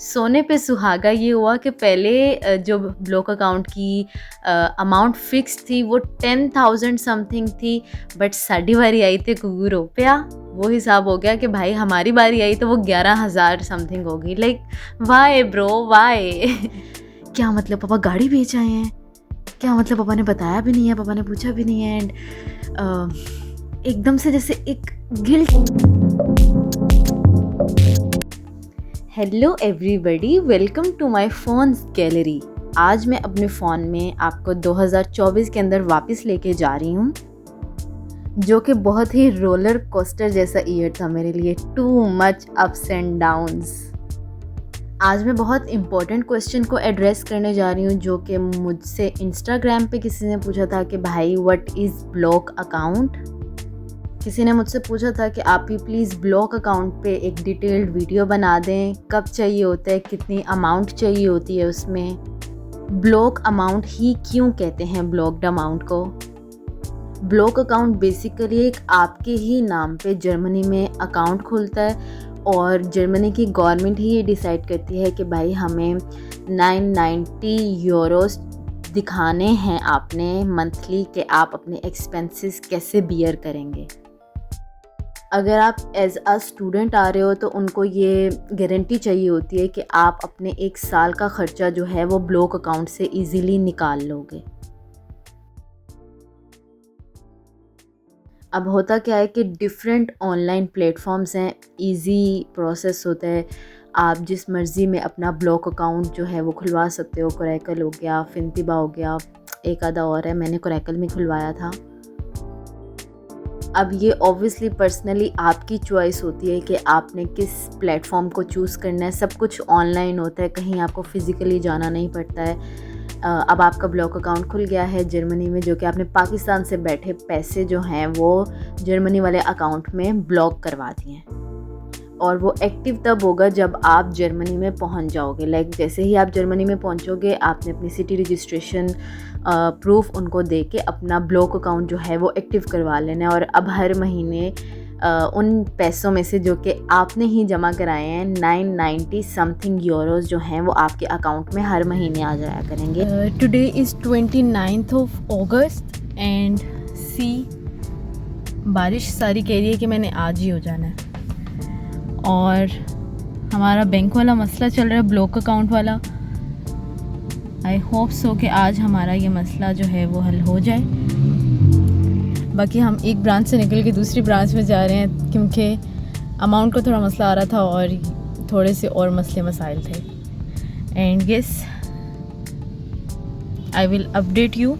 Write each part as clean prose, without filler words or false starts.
सोने पे सुहागा ये हुआ कि पहले जो ब्लॉक अकाउंट की अमाउंट फिक्स थी वो 10,000 समथिंग थी, बट साड़ी बारी आई थे कुगू रुपया, वो हिसाब हो गया कि भाई हमारी बारी आई तो वो 11,000 समथिंग होगी। लाइक वाई ब्रो वाई क्या मतलब पापा गाड़ी बेच आए हैं, क्या मतलब पापा ने बताया भी नहीं है, पापा ने पूछा भी नहीं है। एंड एकदम से जैसे एक guilt. Hello everybody, welcome to my phones gallery. आज मैं अपने फ़ोन में आपको 2024 के अंदर वापस लेके जा रही हूँ, जो कि बहुत ही रोलर कोस्टर जैसा ईयर था मेरे लिए। Too much ups and downs. आज मैं बहुत इम्पोर्टेंट क्वेश्चन को एड्रेस करने जा रही हूँ, जो कि मुझसे इंस्टाग्राम पे किसी ने पूछा था कि भाई व्हाट इज़ ब्लॉक अकाउंट। किसी ने मुझसे पूछा था कि आप भी प्लीज़ ब्लॉक अकाउंट पे एक डिटेल्ड वीडियो बना दें, कब चाहिए होता है, कितनी अमाउंट चाहिए होती है उसमें, ब्लॉक अमाउंट ही क्यों कहते हैं ब्लॉक्ड अमाउंट को। ब्लॉक अकाउंट बेसिकली एक आपके ही नाम पे जर्मनी में अकाउंट खुलता है और जर्मनी की गवर्नमेंट ही ये डिसाइड करती है कि भाई हमें 990 यूरोस दिखाने हैं आपने मंथली, कि आप अपने एक्सपेंसेस कैसे बियर करेंगे। अगर आप एज अ स्टूडेंट आ रहे हो तो उनको ये गारंटी चाहिए होती है कि आप अपने एक साल का ख़र्चा जो है वो ब्लॉक अकाउंट से इजीली निकाल लोगे। अब होता क्या है कि डिफरेंट ऑनलाइन प्लेटफॉर्म्स हैं, इजी प्रोसेस होता है, आप जिस मर्ज़ी में अपना ब्लॉक अकाउंट जो है वो खुलवा सकते हो। कोरैकल हो गया, फिनतिबा हो गया, एक आधा और है, मैंने कोरैकल में खुलवाया था। अब ये ऑब्वियसली पर्सनली आपकी चॉइस होती है कि आपने किस प्लेटफॉर्म को चूज़ करना है। सब कुछ ऑनलाइन होता है, कहीं आपको फ़िज़िकली जाना नहीं पड़ता है। अब आपका ब्लॉक अकाउंट खुल गया है जर्मनी में, जो कि आपने पाकिस्तान से बैठे पैसे जो हैं वो जर्मनी वाले अकाउंट में ब्लॉक करवा दिए हैं, और वो एक्टिव तब होगा जब आप जर्मनी में पहुंच जाओगे। लाइक जैसे ही आप जर्मनी में पहुंचोगे, आपने अपनी सिटी रजिस्ट्रेशन प्रूफ उनको दे के अपना ब्लॉक अकाउंट जो है वो एक्टिव करवा लेना है। और अब हर महीने उन पैसों में से जो कि आपने ही जमा कराए हैं 990 समथिंग यूरोस जो हैं वो आपके अकाउंट में हर महीने आ जाया करेंगे। Today is 29th of August and see, बारिश सारी कह रही है कि मैंने आज ही हो जाना है। और हमारा बैंक वाला मसला चल रहा है, ब्लॉक अकाउंट वाला। आई होप सो कि आज हमारा ये मसला जो है वो हल हो जाए। बाकी हम एक ब्रांच से निकल के दूसरी ब्रांच में जा रहे हैं, क्योंकि अमाउंट का थोड़ा मसला आ रहा था और थोड़े से और मसले मसाइल थे। And yes, I will update you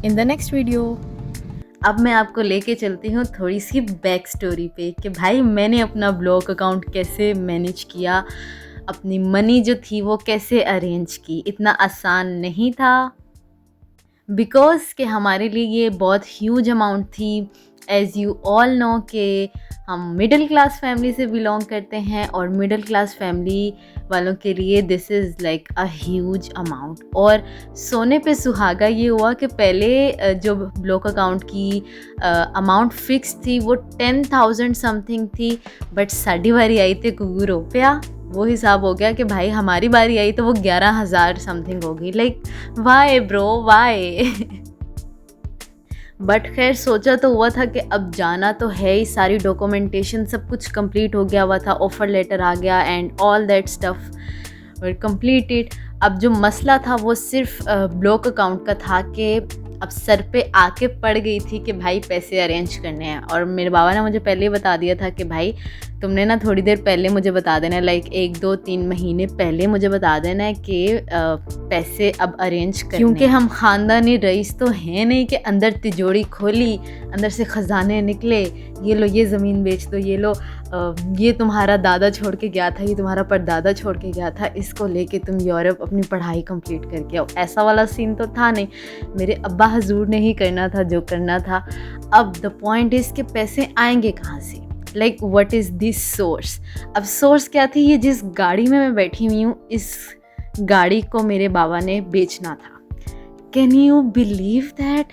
in the next video. अब मैं आपको लेके चलती हूँ थोड़ी सी बैक स्टोरी पे कि भाई मैंने अपना ब्लॉक अकाउंट कैसे मैनेज किया, अपनी मनी जो थी वो कैसे अरेंज की। इतना आसान नहीं था, बिकॉज़ कि हमारे लिए ये बहुत ह्यूज अमाउंट थी। एज़ यू ऑल नो कि हम मिडिल क्लास फैमिली से बिलोंग करते हैं, और मिडिल क्लास फैमिली वालों के लिए this is like a huge amount. और सोने पे सुहागा ये हुआ कि पहले जो ब्लॉक अकाउंट की अमाउंट फिक्स थी वो 10,000 समथिंग थी, बट साड़ी बारी आई थे कुगू रुपया, वो हिसाब हो गया कि भाई हमारी बारी आई तो वो 11,000 समथिंग होगी। Like why bro why but खैर सोचा तो हुआ था कि अब जाना तो है ही, सारी डॉक्यूमेंटेशन सब कुछ कंप्लीट हो गया हुआ था, ऑफ़र लेटर आ गया and all that stuff were completed. अब जो मसला था वो सिर्फ ब्लॉक अकाउंट का था कि अब सर पे आके पड़ गई थी कि भाई पैसे अरेंज करने हैं। और मेरे बाबा ने मुझे पहले ही बता दिया था कि भाई तुमने ना थोड़ी देर पहले मुझे बता देना है, लाइक 1-2-3 महीने पहले मुझे बता देना है कि पैसे अब अरेंज करने, क्योंकि हम ख़ानदानी रईस तो हैं नहीं कि अंदर तिजोरी खोली, अंदर से ख़जाने निकले, ये लो ये ज़मीन बेच दो, ये लो ये तुम्हारा दादा छोड़ के गया था, ये तुम्हारा परदादा छोड़ के गया था, इसको लेके तुम यूरोप अपनी पढ़ाई कंप्लीट करके आओ। ऐसा वाला सीन तो था नहीं। मेरे अब्बा हजूर ने ही करना था जो करना था। अब द पॉइंट इज़ कि पैसे आएंगे कहाँ से, like what is this source. अब सोर्स क्या थी, ये जिस गाड़ी में मैं बैठी हुई हूँ इस गाड़ी को मेरे बाबा ने बेचना था। कैन यू बिलीव दैट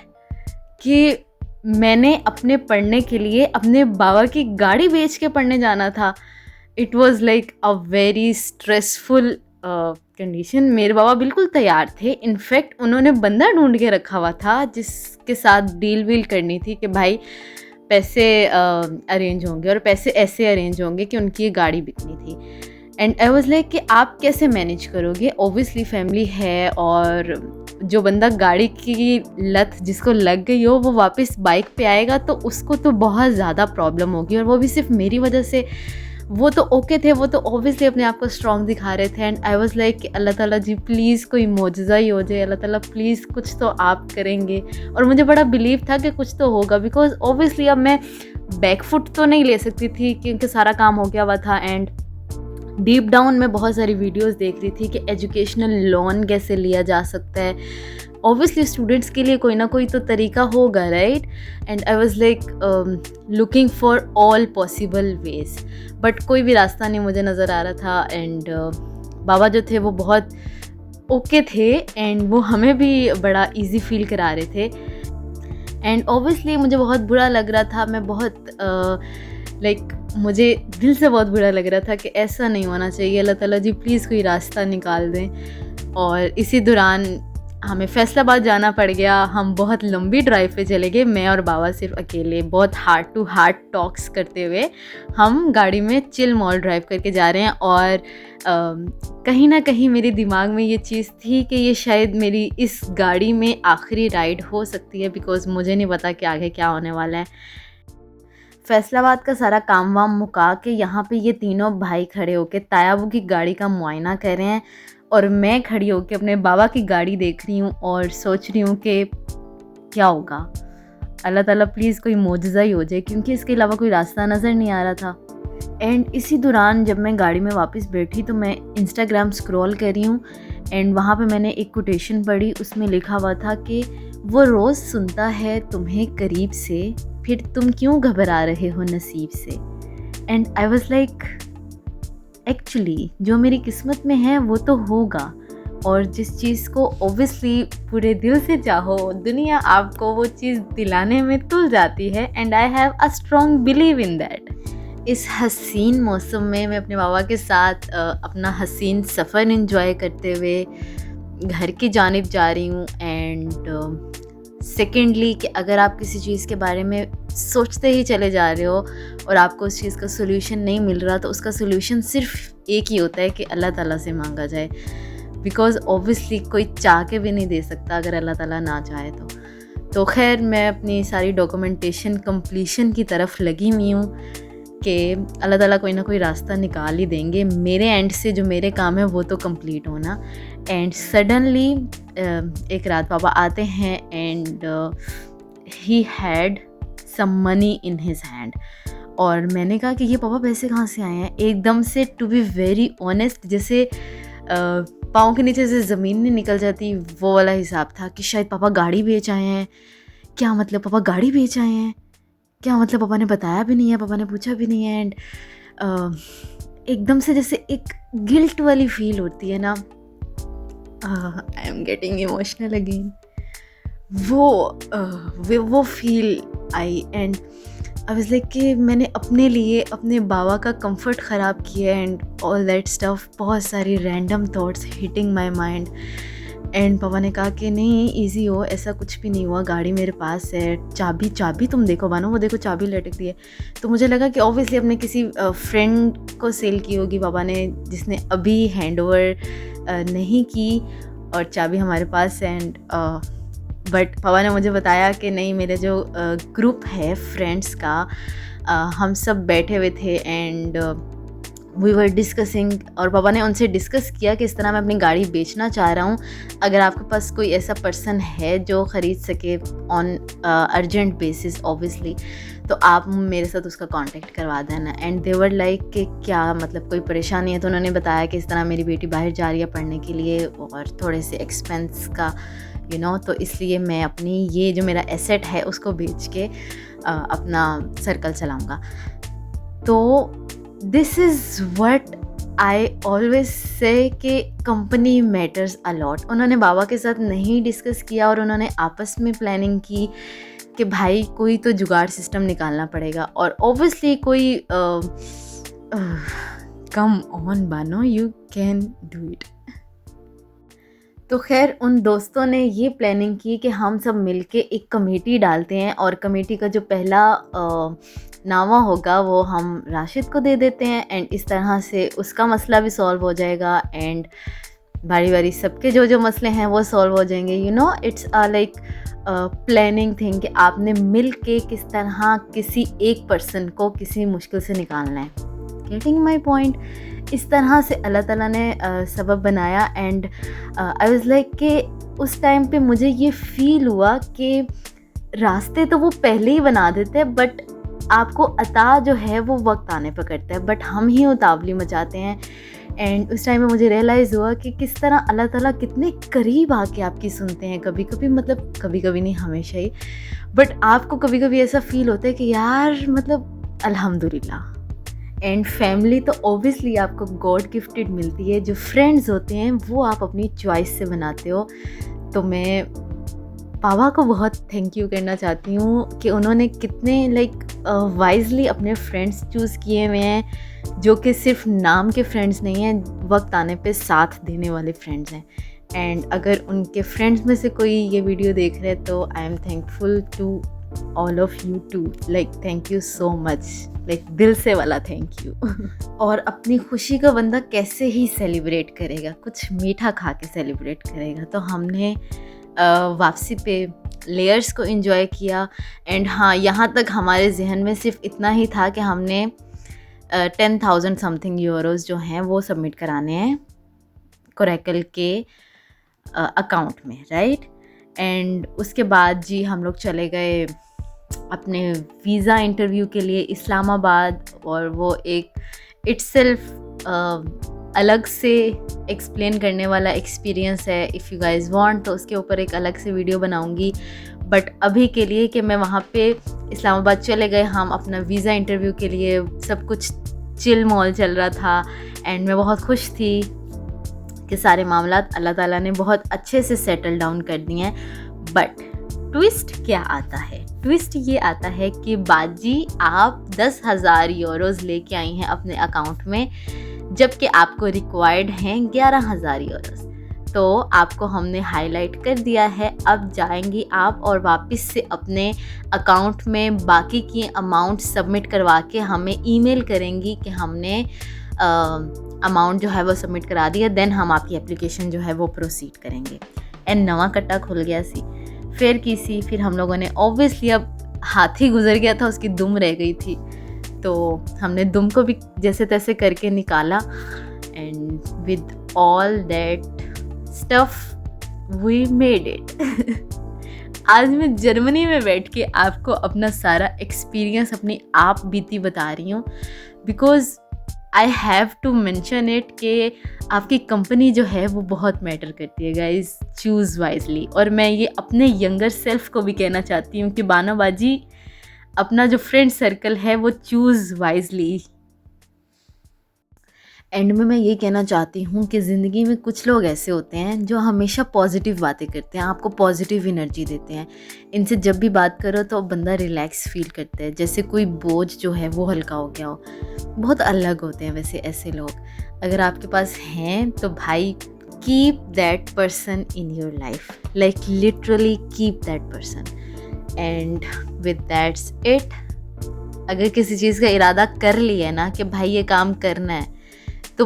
कि मैंने अपने पढ़ने के लिए अपने बाबा की गाड़ी बेच के पढ़ने जाना था। It was like a very stressful condition. मेरे बाबा बिल्कुल तैयार थे, इनफैक्ट उन्होंने बंदा ढूंढ के रखा हुआ था जिसके साथ डील वील करनी थी कि भाई पैसे अरेंज होंगे, और पैसे ऐसे अरेंज होंगे कि उनकी ये गाड़ी बिकनी थी। एंड आई वाज लाइक कि आप कैसे मैनेज करोगे, ओबियसली फैमिली है, और जो बंदा गाड़ी की लत जिसको लग गई हो वो वापस बाइक पे आएगा तो उसको तो बहुत ज़्यादा प्रॉब्लम होगी, और वो भी सिर्फ मेरी वजह से। वो तो ओके थे, वो तो ऑब्वियसली अपने आप को स्ट्रॉन्ग दिखा रहे थे। एंड आई वाज लाइक कि अल्लाह ताला जी प्लीज़ कोई मौजज़ा ही हो जाए, अल्लाह ताला प्लीज़ कुछ तो आप करेंगे। और मुझे बड़ा बिलीव था कि कुछ तो होगा, बिकॉज ऑब्वियसली अब मैं बैकफुट तो नहीं ले सकती थी क्योंकि सारा काम हो गया हुआ था। एंड डीप डाउन मैं बहुत सारी वीडियोस देख रही थी कि एजुकेशनल लोन कैसे लिया जा सकता है। ऑब्वियसली स्टूडेंट्स के लिए कोई ना कोई तो तरीका होगा, right. And I was like looking for all possible ways, but कोई भी रास्ता नहीं मुझे नज़र आ रहा था। एंड बाबा जो थे वो बहुत ओके थे, एंड वो हमें भी बड़ा इजी फील करा रहे थे। एंड ऑब्वियसली मुझे बहुत बुरा लग रहा था, मैं बहुत मुझे दिल से बहुत बुरा लग रहा था कि ऐसा नहीं होना चाहिए, अल्लाह ताला जी प्लीज़ कोई रास्ता निकाल दें। और इसी दौरान हमें फैसलाबाद जाना पड़ गया। हम बहुत लंबी ड्राइव पे चले गए, मैं और बाबा सिर्फ अकेले, बहुत हार्ट टू हार्ट टॉक्स करते हुए हम गाड़ी में चिल मॉल ड्राइव करके जा रहे हैं। और कहीं ना कहीं मेरे दिमाग में ये चीज़ थी कि ये शायद मेरी इस गाड़ी में आखिरी राइड हो सकती है, बिकॉज़ मुझे नहीं पता कि आगे क्या होने वाला है। फैसलाबाद का सारा काम वाम मुका के यहाँ पे ये तीनों भाई खड़े होके तायाबू की गाड़ी का मुआयना कर रहे हैं, और मैं खड़ी होके अपने बाबा की गाड़ी देख रही हूँ और सोच रही हूँ कि क्या होगा, अल्लाह ताला प्लीज़ कोई मौजज़ा ही हो जाए, क्योंकि इसके अलावा कोई रास्ता नज़र नहीं आ रहा था। एंड इसी दौरान जब मैं गाड़ी में वापस बैठी तो मैं इंस्टाग्राम स्क्रॉल कर रही हूँ, एंड वहाँ पे मैंने एक कोटेशन पढ़ी, उसमें लिखा हुआ था कि वो रोज़ सुनता है तुम्हें करीब से, फिर तुम क्यों घबरा रहे हो नसीब से। And I was like actually जो मेरी किस्मत में है वो तो होगा, और जिस चीज़ को ऑब्वियसली पूरे दिल से चाहो दुनिया आपको वो चीज़ दिलाने में तुल जाती है। And I have a strong believe in that. इस हसीन मौसम में मैं अपने बाबा के साथ अपना हसीन सफ़र एंजॉय करते हुए घर की जानिब जा रही हूँ। एंड सेकेंडली कि अगर आप किसी चीज़ के बारे में सोचते ही चले जा रहे हो और आपको उस चीज़ का सोल्यूशन नहीं मिल रहा, तो उसका सोल्यूशन सिर्फ एक ही होता है कि अल्लाह ताला से मांगा जाए, बिकॉज़ ऑब्वियसली कोई चाह के भी नहीं दे सकता अगर अल्लाह ताला ना चाहे तो खैर मैं अपनी सारी डॉक्यूमेंटेशन कंप्लीशन की तरफ लगी हुई हूँ कि अल्लाह ताला कोई ना कोई रास्ता निकाल ही देंगे। मेरे एंड से जो मेरे काम है वो तो कंप्लीट होना। एंड सडनली एक रात पापा आते हैं, and he had some money in his hand. और मैंने कहा कि ये पापा पैसे कहाँ से आए हैं। एकदम से टू बी वेरी ऑनेस्ट, जैसे पाँव के नीचे से ज़मीन नहीं निकल जाती, वो वाला हिसाब था कि शायद पापा गाड़ी बेच आए हैं। क्या मतलब पापा गाड़ी बेच आए हैं, क्या मतलब पापा ने बताया भी नहीं है, पापा ने पूछा भी नहीं है। एंड एकदम से जैसे एक गिल्ट वाली फील होती है ना, I am getting emotional again. वो feel I, and I was like कि मैंने अपने लिए अपने बाबा का कंफर्ट ख़राब किया, एंड ऑल दैट स्टफ, बहुत सारी random thoughts hitting my mind. And पापा ने कहा कि नहीं इजी हो, ऐसा कुछ भी नहीं हुआ, गाड़ी मेरे पास है, चाबी तुम देखो बानो, वो देखो चाबी लटक दी है। तो मुझे लगा कि ऑब्वियसली अपने किसी फ्रेंड को सेल की होगी पापा ने, जिसने अभी हैंड ओवर नहीं की, और चाबी हमारे पास है। एंड बट पापा ने मुझे बताया कि नहीं, मेरे जो ग्रुप है फ्रेंड्स का, हम सब बैठे हुए थे, एंड वी वर डिस्कसिंग, और पापा ने उनसे डिस्कस किया कि इस तरह मैं अपनी गाड़ी बेचना चाह रहा हूँ, अगर आपके पास कोई ऐसा पर्सन है जो ख़रीद सके ऑन अर्जेंट बेसिस ऑब्वियसली, तो आप मेरे साथ उसका कांटेक्ट करवा देना। एंड दे वर लाइक कि क्या मतलब कोई परेशानी है। तो उन्होंने बताया कि इस तरह मेरी बेटी बाहर जा रही है पढ़ने के लिए, और थोड़े से एक्सपेंस का तो इसलिए मैं अपनी ये जो मेरा एसेट है उसको बेच के अपना सर्कल चलाऊँगा। तो this is what I always say कि कंपनी मैटर्स अ लॉट। उन्होंने बाबा के साथ नहीं डिस्कस किया, और उन्होंने आपस में प्लानिंग की कि भाई कोई तो जुगाड़ सिस्टम निकालना पड़ेगा। और ऑब्वियसली कोई come on Bano, you can do it. तो खैर उन दोस्तों ने ये प्लानिंग की कि हम सब मिलके एक कमेटी डालते हैं और कमेटी का जो पहला नामा होगा वो हम राशिद को दे देते हैं, एंड इस तरह से उसका मसला भी सॉल्व हो जाएगा एंड बारी बारी सबके जो जो मसले हैं वो सॉल्व हो जाएंगे। You know, it's like planning thing कि आपने मिल के किस तरह किसी एक पर्सन को किसी मुश्किल से निकालना है। Getting my point? इस तरह से अल्लाह ताला ने सबब बनाया एंड आई वाज लाइक कि उस टाइम पे मुझे ये फ़ील हुआ कि रास्ते तो वो पहले ही बना देते हैं, बट आपको अता जो है वो वक्त आने पर करता है, बट हम ही उतावली मचाते हैं। एंड उस टाइम में मुझे रियलाइज़ हुआ कि किस तरह अल्लाह ताला कितने करीब आके आपकी सुनते हैं। कभी कभी, मतलब कभी कभी नहीं, हमेशा ही, बट आपको कभी कभी ऐसा फ़ील होता है कि यार मतलब अल्हम्दुलिल्लाह। एंड फैमिली तो ओबियसली आपको गॉड गिफ्टेड मिलती है, जो फ्रेंड्स होते हैं वो आप अपनी चॉइस से बनाते हो। तो मैं पापा को बहुत थैंक यू करना चाहती हूँ कि उन्होंने कितने वाइजली अपने फ्रेंड्स चूज़ किए हुए हैं, जो कि सिर्फ नाम के फ्रेंड्स नहीं हैं, वक्त आने पे साथ देने वाले फ्रेंड्स हैं। एंड अगर उनके फ्रेंड्स में से कोई ये वीडियो देख रहे हैं तो I am thankful to all of you too, thank you so much, दिल से वाला थैंक यू। और अपनी खुशी का बंदा कैसे ही सेलिब्रेट करेगा, कुछ मीठा खा के सेलिब्रेट करेगा। तो हमने वापसी पे लेयर्स को एंजॉय किया एंड हाँ, यहाँ तक हमारे जहन में सिर्फ इतना ही था कि हमने 10,000 समथिंग यूरोज़ जो हैं वो सबमिट कराने हैं कोरेकल के अकाउंट में, राइट। एंड उसके बाद जी हम लोग चले गए अपने वीज़ा इंटरव्यू के लिए इस्लामाबाद, और वो एक इट्सेल्फ अलग से एक्सप्लेन करने वाला एक्सपीरियंस है। इफ़ यू गाइज वांट तो उसके ऊपर एक अलग से वीडियो बनाऊंगी, बट अभी के लिए कि मैं वहाँ पे इस्लामाबाद चले गए हम अपना वीज़ा इंटरव्यू के लिए, सब कुछ चिल मॉल चल रहा था एंड मैं बहुत खुश थी कि सारे मामलात अल्लाह ताला ने बहुत अच्छे से सेटल डाउन कर दिए हैं। बट ट्विस्ट क्या आता है? ट्विस्ट ये आता है कि बाजी आप 10,000 यूरोज़ लेके आई हैं अपने अकाउंट में, जबकि आपको रिक्वायर्ड हैं 11,000 यूरोज़। तो आपको हमने हाईलाइट कर दिया है, अब जाएंगी आप और वापस से अपने अकाउंट में बाकी की अमाउंट सबमिट करवा के हमें ईमेल करेंगी कि हमने अमाउंट जो है वो सबमिट करा दिया, देन हम आपकी एप्लीकेशन जो है वो प्रोसीड करेंगे। एंड नवा कट्टा खुल गया सी फिर हम लोगों ने ऑब्वियसली, अब हाथी गुजर गया था, उसकी दुम रह गई थी, तो हमने दुम को भी जैसे तैसे करके निकाला and with all that stuff we made it. आज मैं जर्मनी में बैठ के आपको अपना सारा एक्सपीरियंस अपनी आप बीती बता रही हूँ, because I have to mention it कि आपकी कंपनी जो है वो बहुत मैटर करती है गाइज, चूज़ वाइजली। और मैं ये अपने यंगर सेल्फ को भी कहना चाहती हूँ कि बानो बाजी, अपना जो फ्रेंड सर्कल है वो चूज़ वाइजली। एंड में मैं ये कहना चाहती हूँ कि ज़िंदगी में कुछ लोग ऐसे होते हैं जो हमेशा पॉजिटिव बातें करते हैं, आपको पॉजिटिव एनर्जी देते हैं। इनसे जब भी बात करो तो बंदा रिलैक्स फील करता है, जैसे कोई बोझ जो है वो हल्का हो गया हो। बहुत अलग होते हैं वैसे ऐसे लोग। अगर आपके पास हैं तो भाई keep that person in your life, literally keep that person. And with that's it, अगर किसी चीज़ का इरादा कर लिया ना कि भाई ये काम करना है, तो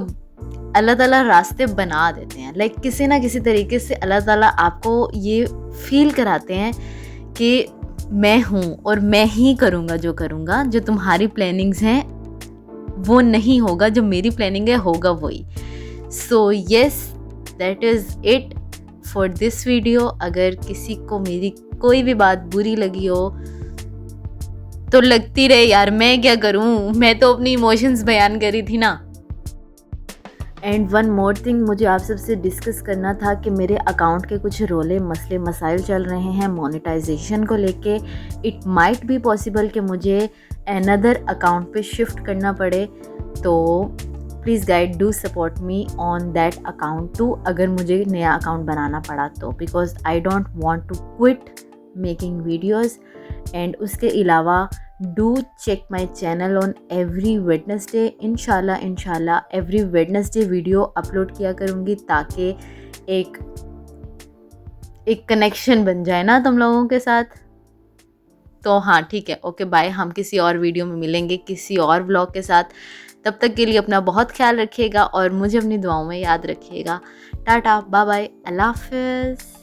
अल्लाह ताला रास्ते बना देते हैं। किसी ना किसी तरीके से अल्लाह ताला आपको ये फील कराते हैं कि मैं हूँ और मैं ही करूँगा जो करूँगा। जो तुम्हारी प्लानिंग्स हैं वो नहीं होगा, जो मेरी प्लानिंग है होगा वही। So yes, that is it for this video. अगर किसी को मेरी कोई भी बात बुरी लगी हो तो लगती रहे यार, मैं क्या करूँ, मैं तो अपनी इमोशंस बयान करी थी ना। एंड वन मोर थिंग मुझे आप सबसे डिस्कस करना था कि मेरे अकाउंट के कुछ रोले मसले मसाइल चल रहे हैं मोनेटाइजेशन को लेके। इट माइट बी पॉसिबल कि मुझे अनदर अकाउंट पे शिफ्ट करना पड़े, तो please guide do support me on that account too, अगर मुझे नया अकाउंट बनाना पड़ा तो, because I don't want to quit making videos. And उसके अलावा do check my channel on every Wednesday. इंशाल्लाह एवरी वेडनेसडे वीडियो अपलोड किया करूँगी ताकि एक कनेक्शन बन जाए ना तुम लोगों के साथ। तो हाँ ठीक है, ओके बाय। हम किसी और वीडियो में मिलेंगे किसी और व्लॉग के साथ। तब तक के लिए अपना बहुत ख्याल रखिएगा और मुझे अपनी दुआओं में याद रखिएगा। टाटा बाय बाय, अल्लाह हाफिज़।